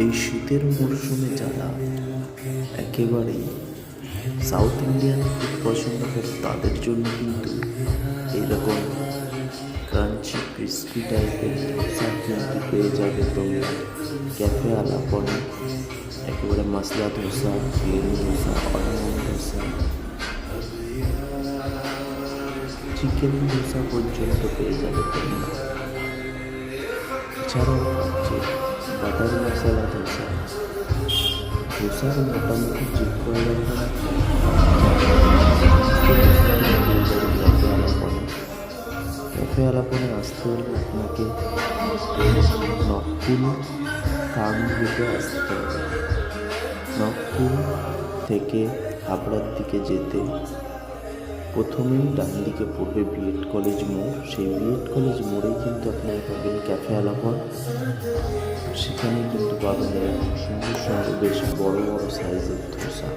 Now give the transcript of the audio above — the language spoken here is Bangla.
এই শীতের মরশুমে যারা একেবারেই সাউথ ইন্ডিয়ান ফুড পছন্দ করে তাদের জন্য কিন্তু এইরকম ক্রাঞ্চি ক্রিস্পি টাইপের ধোসা কিন্তু পেয়ে যাবে তোমরা ক্যাফে আলাপনে। একেবারে masala dosa, plain dosa, onion dosa, chicken dosa পর্যন্ত পেয়ে যাবে তোমরা। এছাড়াও আছে বাটার মশলা ধোসা। ধোসার মোটামুটি যে কয়টা ক্যাফে আলাপনে আসতে হলে আপনাকে নককুল ফার্ম রুটে আসতে হবে। নককুল থেকে হাবড়ার দিকে যেতে প্রথমেই ডান দিকে পড়বে বিএড কলেজ মোড়। সেই বিএড কলেজ মোড়েই কিন্তু আপনারা পাবেন ক্যাফে আলাপন। সেখানে কিন্তু পাবেন এরকম সুন্দর সুন্দর বেশ বড় বড় সাইজের ধোসা।